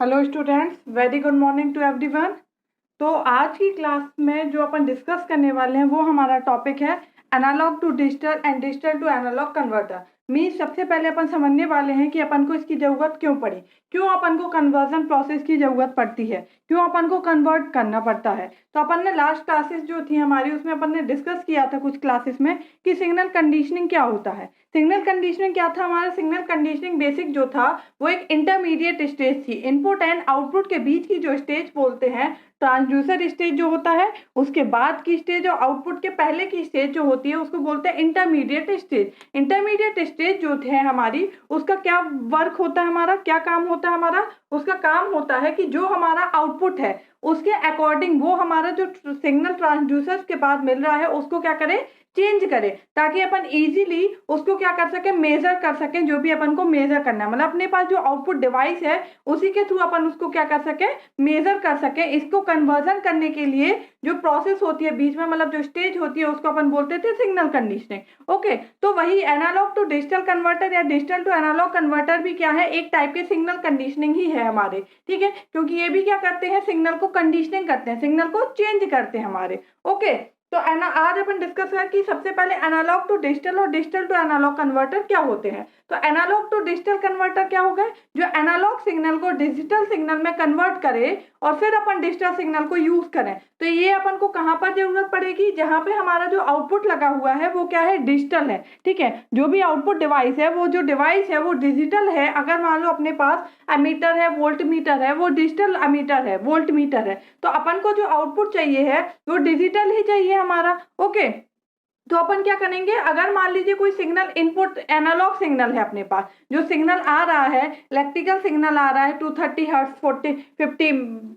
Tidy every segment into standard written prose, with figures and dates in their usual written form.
Hello students, very good morning to everyone. तो आज की क्लास में जो अपन डिस्कस करने वाले हैं वो हमारा टॉपिक है analogue to digital and digital to analogue converter. Means सबसे पहले अपन समझने वाले हैं कि अपन को इसकी ज़रूरत क्यों पड़ी, क्यों अपन को कन्वर्जन प्रोसेस की ज़रूरत पड़ती है, क्यों अपन को कन्वर्ट करना पड़ता है। तो अपन ने लास्ट क्लासेस जो थी हमारी उसमें अपन ने डिस्कस किया था कुछ क्लासेस में कि सिग्नल कंडीशनिंग क्या होता है। सिग्नल कंडीशनिंग क्या था हमारा? सिग्नल कंडीशनिंग बेसिक जो था वो एक इंटरमीडिएट स्टेज थी। इनपुट एंड आउटपुट के बीच की जो स्टेज बोलते हैं ट्रांसड्यूसर स्टेज जो होता है, उसके बाद की स्टेज और आउटपुट के पहले की स्टेज जो होती है उसको बोलते हैं इंटरमीडिएट स्टेज। इंटरमीडिएट स्टेज जो है हमारी, उसका क्या वर्क होता है, हमारा क्या काम होता है? हमारा उसका काम होता है कि जो हमारा आउटपुट है उसके अकॉर्डिंग वो हमारा जो सिग्नल ट्रांसड्यूसर के बाद मिल रहा है उसको क्या करे, चेंज करें, ताकि अपन इजीली उसको क्या कर सके, मेजर कर सकें। जो भी अपन को मेजर करना है, मतलब अपने पास जो आउटपुट डिवाइस है उसी के थ्रू अपन उसको क्या कर सके, मेजर कर सके। इसको कन्वर्जन करने के लिए जो प्रोसेस होती है बीच में, मतलब जो स्टेज होती है उसको अपन बोलते थे सिग्नल कंडीशनिंग। ओके, तो वही एनालॉग टू डिजिटल कन्वर्टर या डिजिटल टू एनालॉग कन्वर्टर भी क्या है, एक टाइप के सिग्नल कंडीशनिंग ही है हमारे। ठीक है, क्योंकि ये भी क्या करते हैं, सिग्नल को कंडीशनिंग करते हैं, सिग्नल को चेंज करते हैं हमारे। ओके, तो आज अपन डिस्कस करें कि सबसे पहले एनालॉग टू डिजिटल और डिजिटल टू एनालॉग कन्वर्टर क्या होते हैं। तो एनालॉग टू डिजिटल कन्वर्टर क्या होगा, जो एनालॉग सिग्नल को डिजिटल सिग्नल में कन्वर्ट करे और फिर अपन डिजिटल सिग्नल को यूज करें। तो ये अपन को कहां पर जरूरत पड़ेगी, जहां पे हमारा जो आउटपुट लगा हुआ है वो क्या है, डिजिटल है। ठीक है, जो भी आउटपुट डिवाइस है, वो जो डिवाइस है वो डिजिटल है। अगर मान लो अपने पास एमीटर है, वोल्ट मीटर है, वो डिजिटल एमीटर है, वोल्ट मीटर है, तो अपन को जो आउटपुट चाहिए है वो डिजिटल ही चाहिए हमारा। ओके, तो अपन क्या करेंगे, अगर मान लीजिए कोई सिग्नल इनपुट एनालॉग सिग्नल है, अपने पास जो सिग्नल आ रहा है, इलेक्ट्रिकल सिग्नल आ रहा है 230 हर्ट्ज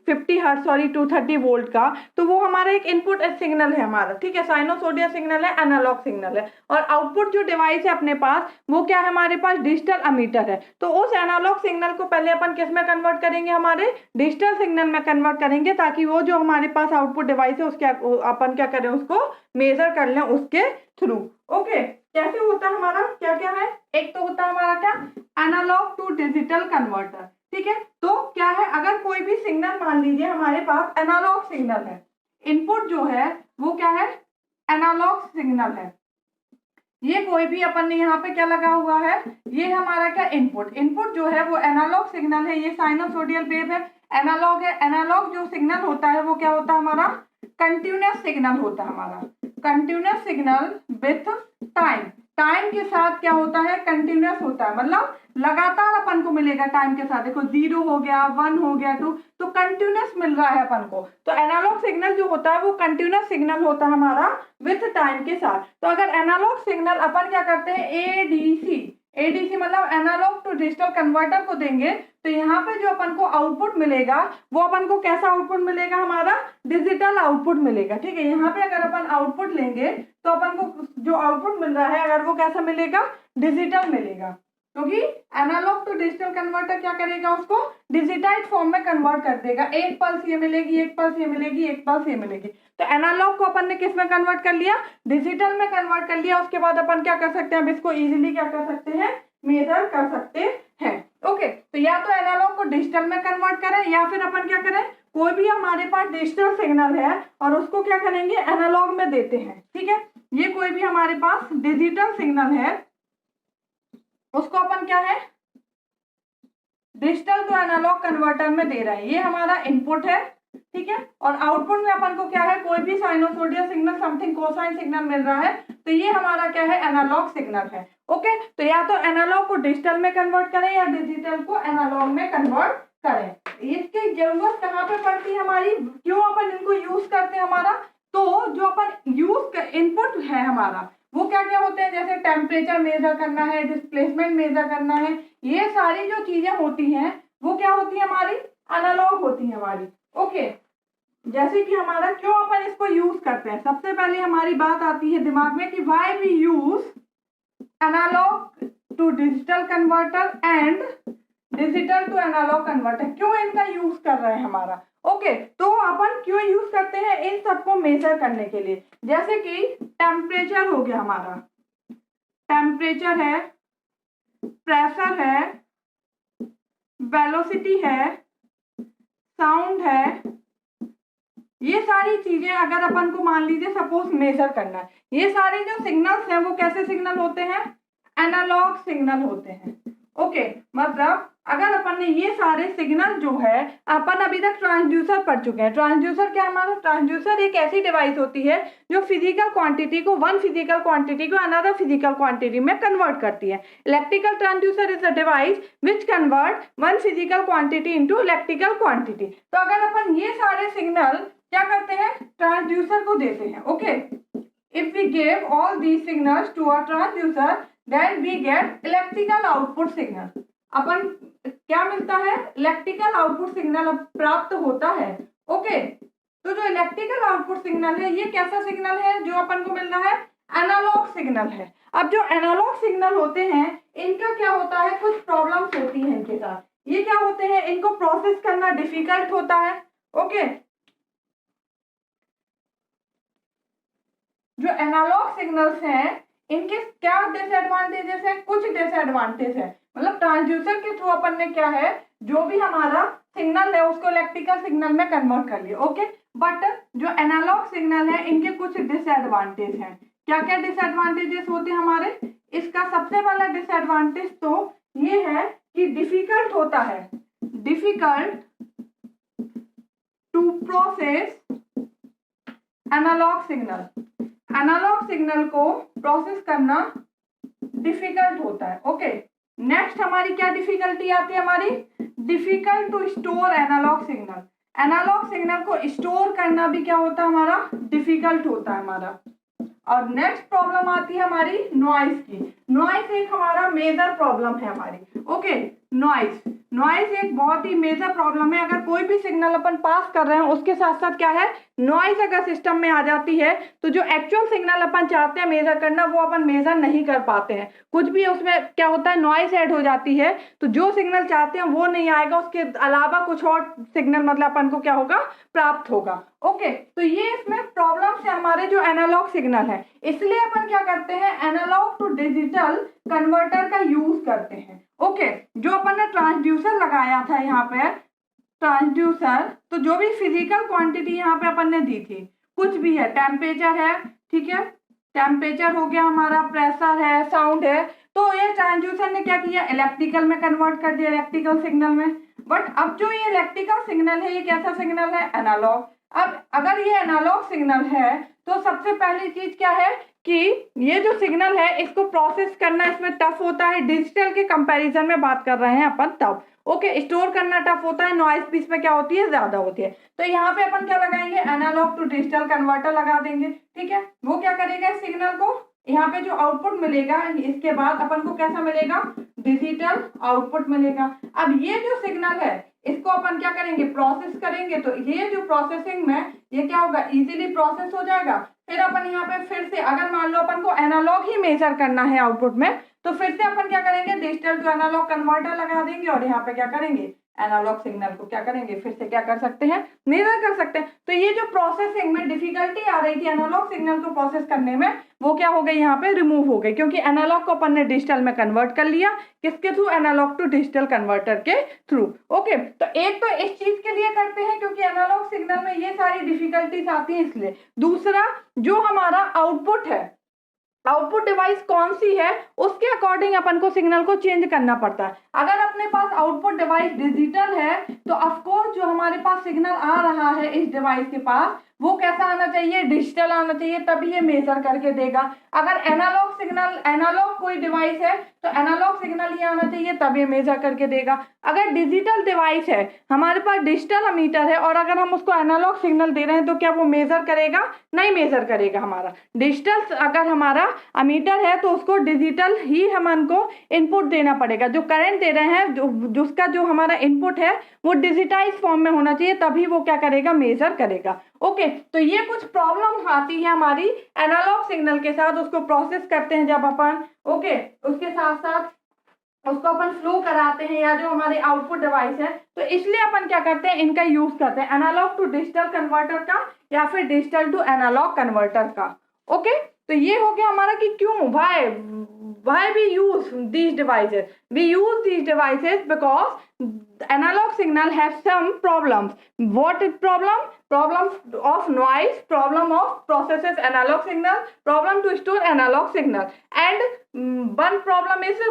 50 हर्ट्ज 230 वोल्ट का, तो वो हमारा एक इनपुट सिग्नल है हमारा। ठीक है, साइनोसोडियल सिग्नल है, एनालॉग सिग्नल है। और आउटपुट जो डिवाइस है अपने पास वो क्या है, हमारे पास डिजिटल अमीटर है। तो उस एनालॉग सिग्नल को पहले अपन किस में कन्वर्ट करेंगे, हमारे डिजिटल सिग्नल में कन्वर्ट करेंगे, ताकि वो जो हमारे पास आउटपुट डिवाइस है उसके अपन क्या करें, उसको मेजर कर लें उसके थ्रू। ओके, कैसे होता है हमारा, क्या क्या है, एक तो होता है हमारा क्या, एनालॉग टू डिजिटल कन्वर्टर। ठीक है, तो क्या है, अगर कोई भी सिग्नल मान लीजिए हमारे पास एनालॉग सिग्नल है, इनपुट जो है वो क्या है, एनालॉग सिग्नल है। ये कोई भी अपन ने यहाँ पे क्या लगा हुआ है, ये हमारा क्या, इनपुट। इनपुट जो है वो एनालॉग सिग्नल है, ये साइनोसोडियल वेव है, एनालॉग है। एनालॉग जो सिग्नल होता है वो क्या होता है हमारा, कंटिन्यूअस सिग्नल होता है हमारा, continuous signal with time. Time के साथ क्या होता है, कंटिन्यूअस होता है, मतलब लगातार अपन को मिलेगा टाइम के साथ। देखो 0 हो गया, 1 हो गया, 2, तो कंटिन्यूअस मिल रहा है अपन को। तो एनालॉग सिग्नल जो होता है वो कंटिन्यूअस सिग्नल होता है हमारा विथ टाइम के साथ। तो अगर एनालॉग सिग्नल अपन क्या करते हैं, एडीसी, एडीसी मतलब एनालॉग टू डिजिटल कन्वर्टर को देंगे, तो यहाँ पे जो अपन को आउटपुट मिलेगा वो अपन को कैसा आउटपुट मिलेगा, हमारा डिजिटल आउटपुट मिलेगा। ठीक है, यहाँ पे अगर अपन आउटपुट लेंगे तो अपन को जो आउटपुट मिल रहा है अगर वो कैसा मिलेगा, डिजिटल मिलेगा। क्योंकि एनालॉग टू डिजिटल कन्वर्टर क्या करेगा, उसको डिजिटाइज फॉर्म में कन्वर्ट कर देगा। एक पल्स ये मिलेगी, एक पल्स ये मिलेगी, एक पल्स ये मिलेगी। तो एनालॉग को अपन ने किस में कन्वर्ट कर लिया, डिजिटल में कन्वर्ट कर लिया। उसके बाद अपन क्या कर सकते हैं, अब इसको इजीली क्या कर सकते हैं, मेजर कर सकते हैं। ओके, तो या तो एनालॉग को डिजिटल में कन्वर्ट करें, या फिर अपन क्या करें, कोई भी हमारे पास डिजिटल सिग्नल है और उसको क्या करेंगे, एनालॉग में देते हैं। ठीक है, ये कोई भी हमारे पास डिजिटल सिग्नल है उसको अपन क्या है, डिजिटल टू एनालॉग कन्वर्टर में दे रहे हैं। ये हमारा इनपुट है। ठीक है, और आउटपुट में अपन को क्या है, कोई भी sinusoidal signal, something cosine signal मिल रहा है, तो ये हमारा क्या है, एनालॉग सिग्नल है। ओके, तो या तो एनालॉग को डिजिटल में कन्वर्ट करें या डिजिटल को एनालॉग में कन्वर्ट करें। इसकी जरूरत कहाँ पे पड़ती है हमारी, क्यों अपन इनको यूज करते हैं हमारा, तो जो अपन यूज इनपुट है हमारा वो क्या क्या होते हैं, जैसे टेम्परेचर मेजर करना है, डिस्प्लेसमेंट मेजर करना है, ये सारी जो चीजें होती हैं वो क्या होती है, हमारी एनालॉग होती है हमारी। ओके, जैसे कि हमारा क्यों अपन इसको यूज करते हैं, सबसे पहले हमारी बात आती है दिमाग में कि why we use analogue to digital converter and digital to analogue converter, क्यों इनका यूज कर रहे हैं हमारा। ओके, तो अपन क्यों यूज करते हैं, इन सबको मेजर करने के लिए। जैसे कि टेम्परेचर हो गया हमारा, टेम्परेचर है, प्रेशर है, वेलोसिटी है, साउंड है, ये सारी चीजें अगर अपन को मान लीजिए सपोज मेजर करना है, ये सारे जो सिग्नल्स हैं वो कैसे सिग्नल होते हैं, एनालॉग सिग्नल होते हैं। ओके, मतलब अगर अपन ने ये सारे सिग्नल जो है, अपन अभी तक ट्रांसड्यूसर पढ़ चुके हैं। ट्रांसड्यूसर क्या हमारा, ट्रांसड्यूसर एक ऐसी डिवाइस होती है जो फिजिकल क्वांटिटी को, वन फिजिकल क्वांटिटी को अनदर फिजिकल क्वांटिटी में कन्वर्ट करती है। Electrical transducer is a device which convert one physical quantity into electrical quantity. तो अगर अपन ये सारे सिग्नल क्या करते हैं, ट्रांसड्यूसर को देते हैं। Okay, if we give all these signals to a transducer then we get electrical output signal. अपन क्या मिलता है, इलेक्ट्रिकल आउटपुट सिग्नल प्राप्त होता है। ओके, तो जो इलेक्ट्रिकल आउटपुट सिग्नल है ये कैसा सिग्नल है, जो अपन को मिल रहा है एनालॉग सिग्नल है। अब जो एनालॉग सिग्नल होते हैं इनका क्या होता है, कुछ प्रॉब्लम्स होती हैं इनके साथ। ये क्या होते हैं, इनको प्रोसेस करना डिफिकल्ट होता है। ओके, जो एनालॉग सिग्नल्स हैं इनके क्या डिसएडवांटेजेस है, कुछ डिसएडवांटेज है। मतलब ट्रांसड्यूसर के थ्रू अपन ने क्या है, जो भी हमारा सिग्नल है उसको इलेक्ट्रिकल सिग्नल में कन्वर्ट कर लिया। ओके, बट जो एनालॉग सिग्नल है इनके कुछ डिसएडवांटेज हैं। क्या क्या डिसएडवांटेजेस होते हैं हमारे, इसका सबसे पहला डिसएडवांटेज तो ये है कि डिफिकल्ट होता है, difficult to process analogue signal. Analogue signal को प्रोसेस करना डिफिकल्ट होता है। ओके, नेक्स्ट हमारी क्या डिफिकल्टी आती है, हमारी difficult to store analogue signal. Analogue signal को स्टोर करना भी क्या होता है हमारा, डिफिकल्ट होता है हमारा। और नेक्स्ट प्रॉब्लम आती है हमारी नॉइस की। नॉइस एक हमारा मेजर प्रॉब्लम है हमारी। ओके, नॉइस एक बहुत ही मेजर प्रॉब्लम है। अगर कोई भी सिग्नल अपन पास कर रहे हैं उसके साथ साथ क्या है, नॉइस अगर सिस्टम में आ जाती है तो जो एक्चुअल सिग्नल अपन चाहते हैं मेजर करना वो अपन मेजर नहीं कर पाते हैं। कुछ भी उसमें क्या होता है, नॉइस ऐड हो जाती है तो जो सिग्नल चाहते हैं वो नहीं आएगा, उसके अलावा कुछ और सिग्नल मतलब अपन को क्या होगा, प्राप्त होगा। ओके, तो ये इसमें प्रॉब्लम्स है हमारे जो एनालॉग सिग्नल है। इसलिए अपन क्या करते हैं, एनालॉग टू डिजिटल कन्वर्टर का यूज करते हैं। ओके, जो अपन ने ट्रांसड्यूसर लगाया था यहाँ पे, ट्रांसड्यूसर, तो जो भी फिजिकल क्वांटिटी यहाँ पे अपन ने दी थी, कुछ भी है, टेम्परेचर है, ठीक है, टेम्परेचर हो गया हमारा, प्रेशर है, साउंड है, तो ये ट्रांसड्यूसर ने क्या किया, इलेक्ट्रिकल में कन्वर्ट कर दिया, इलेक्ट्रिकल सिग्नल में। बट अब जो ये इलेक्ट्रिकल सिग्नल है ये कैसा सिग्नल है, एनालॉग। अब अगर ये एनालॉग सिग्नल है तो सबसे पहली चीज क्या है कि ये जो सिग्नल है इसको प्रोसेस करना इसमें टफ होता है। डिजिटल के कंपैरिजन में बात कर रहे हैं अपन तब। ओके, स्टोर करना टफ होता है, नॉइस भी इसमें क्या होती है, ज्यादा होती है। तो यहाँ पे अपन क्या लगाएंगे, एनालॉग टू डिजिटल कन्वर्टर लगा देंगे। ठीक है, वो क्या करेगा, इस सिग्नल को, यहाँ पे जो आउटपुट मिलेगा इसके बाद अपन को कैसा मिलेगा, डिजिटल आउटपुट मिलेगा। अब ये जो सिग्नल है इसको अपन क्या करेंगे, प्रोसेस करेंगे। तो ये जो प्रोसेसिंग में ये क्या होगा, इजीली प्रोसेस हो जाएगा। फिर अपन यहाँ पे फिर से अगर मान लो अपन को एनालॉग ही मेजर करना है आउटपुट में, तो फिर से अपन क्या करेंगे, डिजिटल टू एनालॉग कन्वर्टर लगा देंगे और यहाँ पे क्या करेंगे, एनालॉग सिग्नल को क्या करेंगे, फिर से क्या कर सकते हैं, मेजर कर सकते हैं। तो ये जो प्रोसेसिंग में डिफिकल्टी आ रही थी एनालॉग सिग्नल को प्रोसेस करने में, वो क्या हो गई, यहाँ पे रिमूव हो गई, क्योंकि एनालॉग को अपन ने डिजिटल में कन्वर्ट कर लिया। किसके through, analogue to digital converter के थ्रू। ओके, तो एक तो इस चीज के लिए करते हैं क्योंकि एनालॉग सिग्नल में ये सारी डिफिकल्टीज आती है इसलिए। दूसरा, जो हमारा आउटपुट है, आउटपुट डिवाइस कौन सी है उसके अकॉर्डिंग अपन को सिग्नल को चेंज करना पड़ता है। अगर अपने पास आउटपुट डिवाइस डिजिटल है तो ऑफ कोर्स जो हमारे पास सिग्नल आ रहा है इस डिवाइस के पास वो कैसा आना चाहिए, डिजिटल आना चाहिए, तभी ये मेजर करके देगा। अगर एनालॉग सिग्नल, एनालॉग कोई डिवाइस है तो एनालॉग सिग्नल ही आना चाहिए तब ये मेजर करके देगा। अगर डिजिटल डिवाइस है, हमारे पास डिजिटल अमीटर है और अगर हम उसको एनालॉग सिग्नल दे रहे हैं तो क्या वो मेजर करेगा, नहीं मेजर करेगा। हमारा डिजिटल अगर हमारा अमीटर है तो उसको डिजिटल ही हमको इनपुट देना पड़ेगा। जो करंट दे रहे हैं जिसका जो हमारा इनपुट है वो डिजिटाइज फॉर्म में होना चाहिए, तभी वो क्या करेगा, मेजर करेगा। ओके, तो ये कुछ प्रॉब्लम आती है हमारी एनालॉग सिग्नल के साथ, उसको प्रोसेस करते हैं जब अपन। ओके, उसके साथ साथ उसको अपन फ्लो कराते हैं या जो हमारे आउटपुट डिवाइस है, तो इसलिए अपन क्या करते हैं, इनका यूज करते हैं, एनालॉग टू डिजिटल कन्वर्टर का या फिर डिजिटल टू एनालॉग कन्वर्टर का। ओके, तो ये हो गया हमारा कि क्यों, why we use these devices. We use these devices because analog signal have some problems. What is problem? Problem of noise, problem of processes analog signal, problem to store analog signal, and one problem is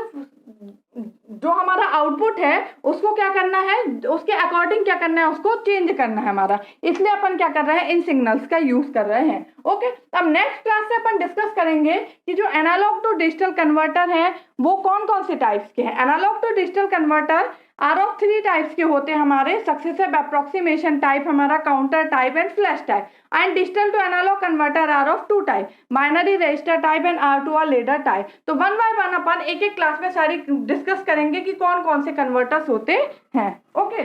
जो हमारा output है उसको क्या करना है, उसके according क्या करना है, उसको चेंज करना है हमारा, इसलिए अपन क्या कर रहे हैं, इन सिग्नल्स का यूज कर रहे हैं। ओके, अब नेक्स्ट क्लास से अपन डिस्कस करेंगे कि जो एनालॉग टू डिजिटल कन्वर्टर है वो कौन कौन से टाइप्स के हैं। Analogue to digital converter are of 3 types के होते हैं हमारे, सक्सेसिव अप्रोक्सीमेशन टाइप हमारा, counter type and flash type. And digital to analogue converter are of 2 type, binary register type and R two R ladder type. तो one by one अपन एक एक class में सारी डिस्कस करेंगे कि कौन कौन से कन्वर्टर्स होते हैं। Okay,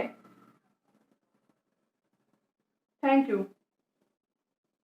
thank you.